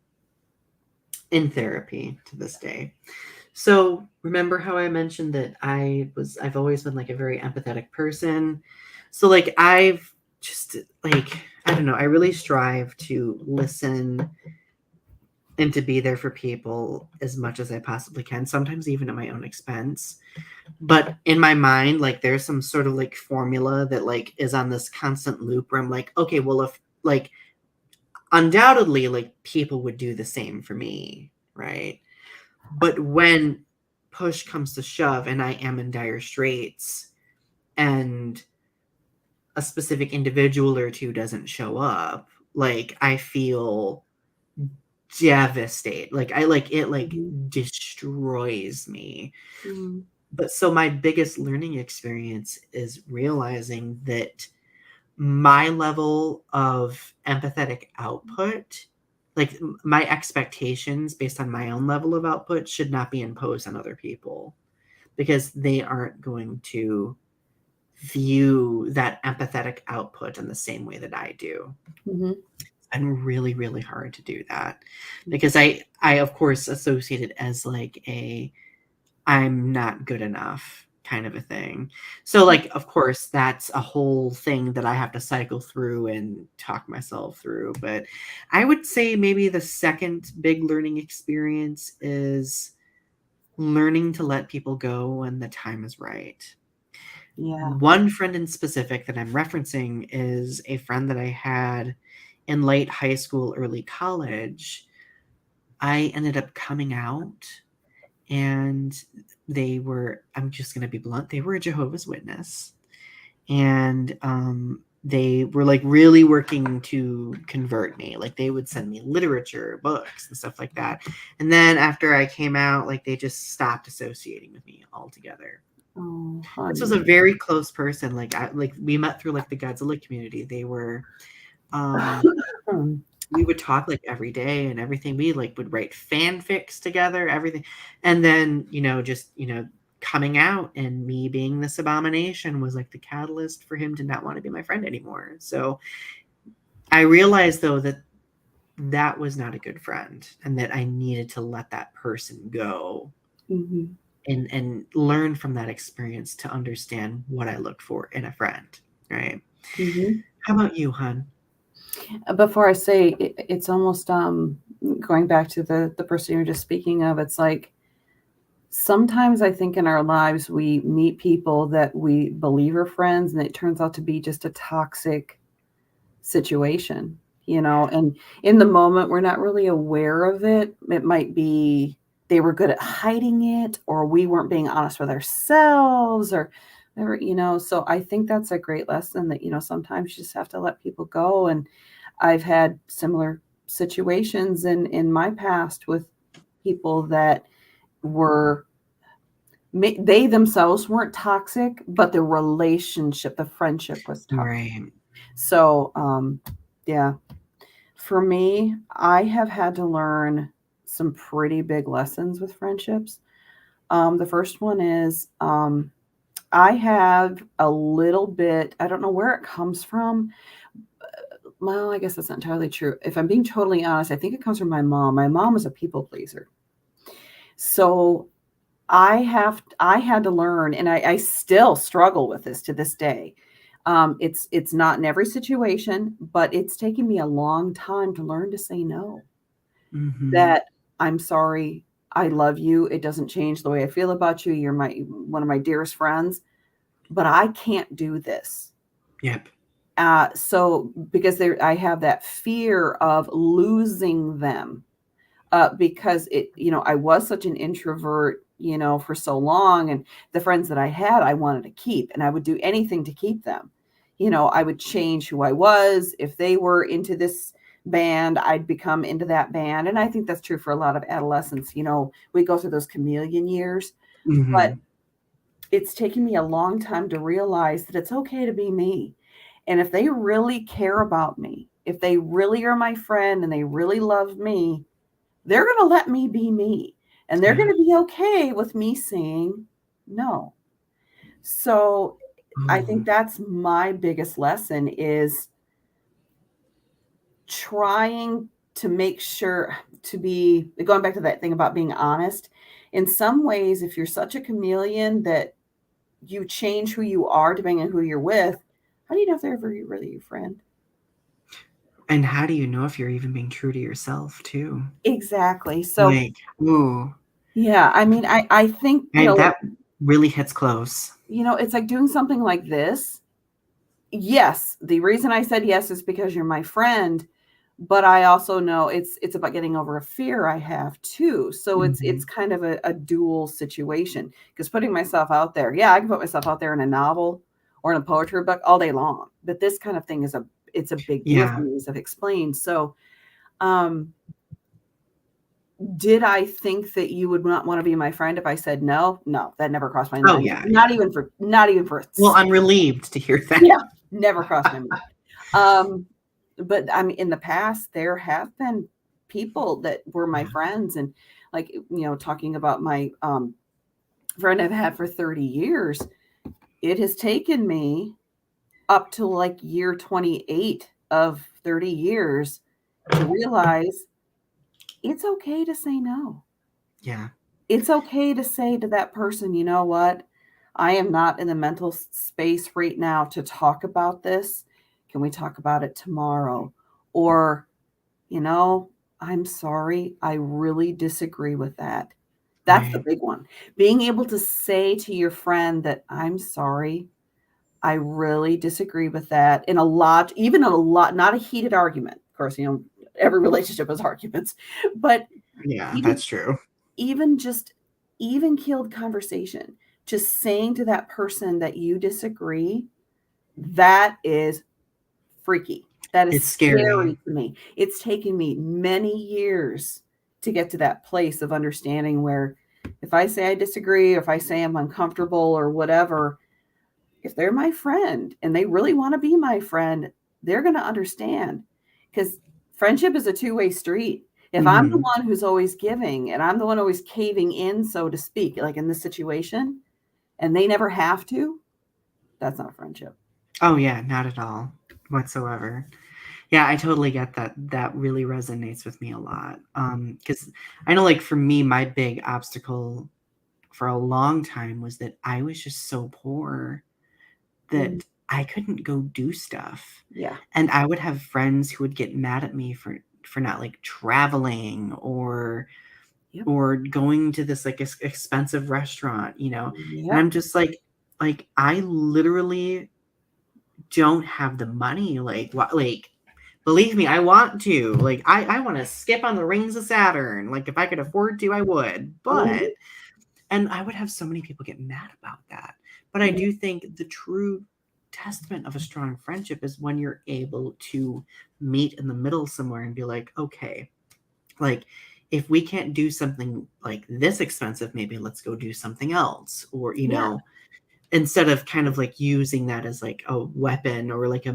in therapy to this day. So remember how I mentioned that I've always been like a very empathetic person. So like I've just like, I don't know, I really strive to listen and to be there for people as much as I possibly can, sometimes even at my own expense. But in my mind, like there's some sort of like formula that like is on this constant loop where I'm like, okay, well, if like undoubtedly like people would do the same for me, right? But when push comes to shove and I am in dire straits and a specific individual or two doesn't show up, like I feel devastated. Like I like it like Mhm. destroys me. Mhm. But so my biggest learning experience is realizing that my level of empathetic output, like my expectations based on my own level of output, should not be imposed on other people because they aren't going to view that empathetic output in the same way that I do. Mhm. And really, really hard to do that because I of course associate it as like a I'm not good enough kind of a thing. So like of course that's a whole thing that I have to cycle through and talk myself through. But I would say maybe the second big learning experience is learning to let people go when the time is right. Yeah. One friend in specific that I'm referencing is a friend that I had in late high school, early college. I ended up coming out, and they were, I'm just going to be blunt, they were a Jehovah's Witness. And they were like really working to convert me. Like they would send me literature, books, and stuff like that. And then after I came out, like they just stopped associating with me altogether. Oh, This was honey. a very close person. Like we met through like the Godzilla community. They were we would talk like every day and everything. We like would write fanfics together, everything. And then, just, coming out and me being this abomination was like the catalyst for him to not want to be my friend anymore. So I realized though that that was not a good friend and that I needed to let that person go. Mm-hmm. And learn from that experience to understand what I look for in a friend. Right. Mm-hmm. How about you, hon? Before I say it's almost going back to the person you were just speaking of, it's like sometimes I think in our lives we meet people that we believe are friends and it turns out to be just a toxic situation, and in the moment we're not really aware of it. It might be they were good at hiding it, or we weren't being honest with ourselves, or whatever. So I think that's a great lesson that, sometimes you just have to let people go. And I've had similar situations in my past with people that were they themselves weren't toxic, but the relationship, the friendship was toxic. Right. So, yeah, for me, I have had to learn some pretty big lessons with friendships. The first one is I have a little bit, I don't know where it comes from. Well, I guess that's not entirely true. If I'm being totally honest, I think it comes from my mom. My mom is a people pleaser. So I had to learn, and I still struggle with this to this day. It's not in every situation, but it's taken me a long time to learn to say no. Mm-hmm. That I'm sorry, I love you. It doesn't change the way I feel about you. You're one of my dearest friends, but I can't do this. Yep. So because I have that fear of losing them. Because I was such an introvert, for so long, and the friends that I had, I wanted to keep, and I would do anything to keep them. I would change who I was. If they were into this band, I'd become into that band. And I think that's true for a lot of adolescents. We go through those chameleon years, Mm-hmm. but it's taken me a long time to realize that it's okay to be me. And if they really care about me, if they really are my friend and they really love me, they're going to let me be me, and they're going to be okay with me saying no. So I think that's my biggest lesson, is trying to make sure to be going back to that thing about being honest. In some ways, if you're such a chameleon that you change who you are depending on who you're with, how do you know if they're ever really your friend? And how do you know if you're even being true to yourself too? Exactly. So Like, ooh. yeah, I mean, I think, That really hits close. it's like doing something like this. Yes, the reason I said yes is because you're my friend, but I also know it's about getting over a fear I have too. So it's kind of a dual situation, because putting myself out there, yeah, I can put myself out there in a novel or in a poetry book all day long, but this kind of thing it's a big deal for me, as I've explained. So, did I think that you would not want to be my friend if I said no? No, that never crossed my mind. Oh yeah. Not even for Well, I'm relieved to hear that. Yeah, never crossed my mind. But I mean, in the past, there have been people that were my friends, and like, talking about my friend I've had for 30 years, it has taken me up to like year 28 of 30 years to realize it's okay to say no. Yeah. It's okay to say to that person, you know what? I am not in the mental space right now to talk about this. Can we talk about it tomorrow? Or, I'm sorry, I really disagree with that. That's the big one. Being able to say to your friend that I'm sorry, I really disagree with that. In a lot, not a heated argument. Of course, every relationship has arguments, but Yeah, even that's true. even killed conversation. Just saying to that person that you disagree, that is freaky. That is It's scary. scary to me. It's taken me many years to get to that place of understanding where if I say I disagree, if I say I'm uncomfortable or whatever, if they're my friend and they really want to be my friend, they're going to understand, because friendship is a two-way street. If I'm the Mhm. one who's always giving and I'm the one always caving in, so to speak, like in this situation, and they never have to, that's not friendship. Oh yeah, not at all whatsoever. Yeah, I totally get that. That really resonates with me a lot. Because I know, like for me, my big obstacle for a long time was that I was just so poor Mm, that I couldn't go do stuff. yeah. And I would have friends who would get mad at me for not like traveling Yep. or going to this like expensive restaurant, you know. And Yep. I'm just like I literally don't have the money. Like what? Like believe me, I want to. Like I want to skip on the rings of Saturn. Like if I could afford to, I would. Mhm. But and I would have so many people get mad about that. But I Yeah. do think the true testament of a strong friendship is when you're able to meet in the middle somewhere and be like, okay, like if we can't do something like this expensive, maybe let's go do something else. Or, you Yeah. know, instead of kind of like using that as like a weapon or like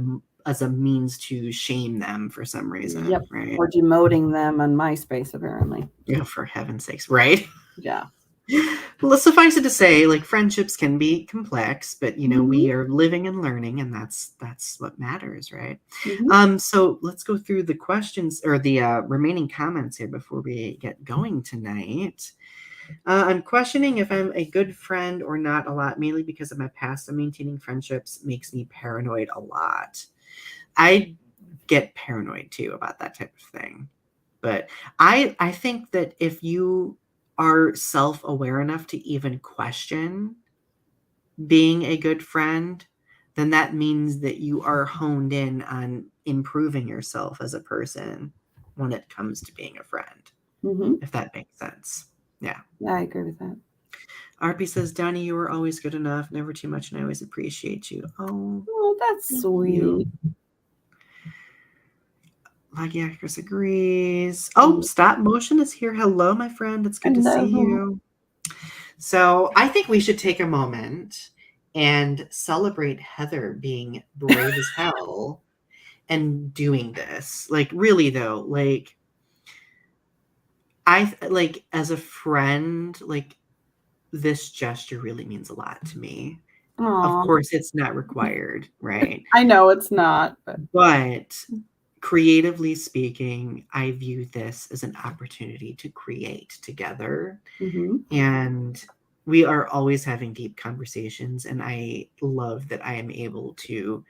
as a means to shame them for some Yep. reason, right? Or demoting them on MySpace, apparently. You know, for heaven's sakes, right? Yeah. Well, suffice it to say, like friendships can be complex, but you know, Mhm. we are living and learning, and that's what matters, right? Mhm. So let's go through the questions or the remaining comments here before we get going tonight. I'm questioning if I'm a good friend or not a lot, mainly because of my past. And maintaining friendships makes me paranoid a lot. I get paranoid too about that type of thing. But I think that if you are self-aware enough to even question being a good friend, then that means that you are honed in on improving yourself as a person when it comes to being a friend, Mhm. if that makes sense. Yeah. Yeah, I agree with that. RP says, Donny, you were always good enough, never too much, and I always appreciate you. Oh, Oh, that's thank sweet. you. Lagiacus agrees. Oh, Mm. stop motion is here. Hello, my friend. It's good to see Hello. you. So I think we should take a moment and celebrate Heather being brave as hell and doing this. Like, really though, like like as a friend, like this gesture really means a lot to me. Of Aw. course, it's not required, right? I know it's not, but But creatively speaking, I view this as an opportunity to create together. mhm. And we are always having deep conversations. And I love that I am able to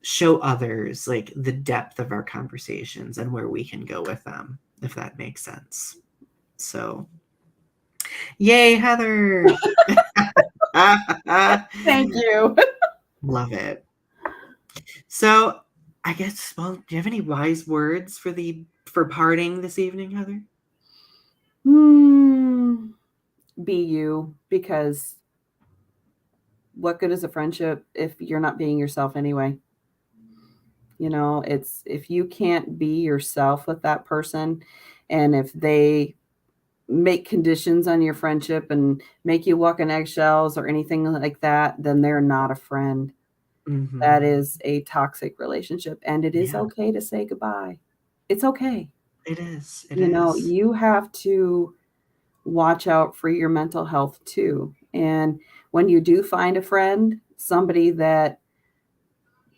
show others like the depth of our conversations and where we can go with them, if that makes sense. So, yay, Heather! Thank you. Love it. So, I guess, well, do you have any wise words for parting this evening, Heather? Hmm. Be you, because what good is a friendship if you're not being yourself anyway? You know, it's if you can't be yourself with that person, and if they make conditions on your friendship and make you walk on eggshells or anything like that, then they're not a friend. That Mm-hmm. is a toxic relationship, and it is Yeah, okay to say goodbye. It's okay. it is. It You know, is. you have to watch out for your mental health too. And when you do find a friend, somebody that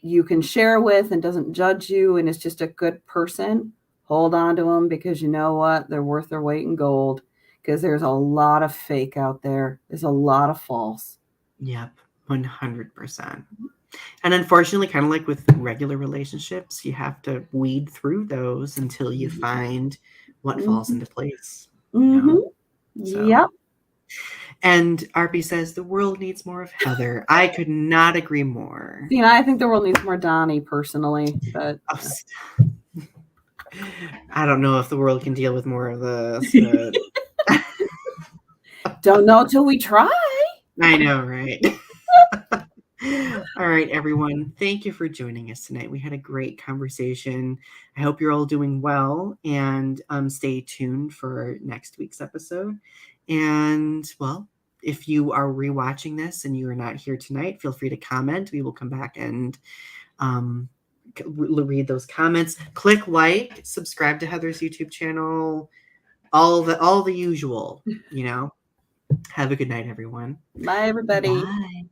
you can share with and doesn't judge you and is just a good person, hold on to them, because you know what? They're worth their weight in gold, because there's a lot of fake out there. There's a lot of false. Yep, 100%. And unfortunately, kind of like with regular relationships, you have to weed through those until you find what falls Mm-hmm. into place, you Mm-hmm. know? So, Yep. and RP says the world needs more of Heather. I could not agree more. See, and I think the world needs more Donnie personally, but Oh, I don't know if the world can deal with more of this, but Don't know till we try. I know, right? All right, everyone. Thank you for joining us tonight. We had a great conversation. I hope you're all doing well, and stay tuned for next week's episode. And well, if you are rewatching this and you are not here tonight, feel free to comment. We will come back and read those comments. Click like, subscribe to Heather's YouTube channel, all the usual. Have a good night, everyone. Bye, everybody. Bye.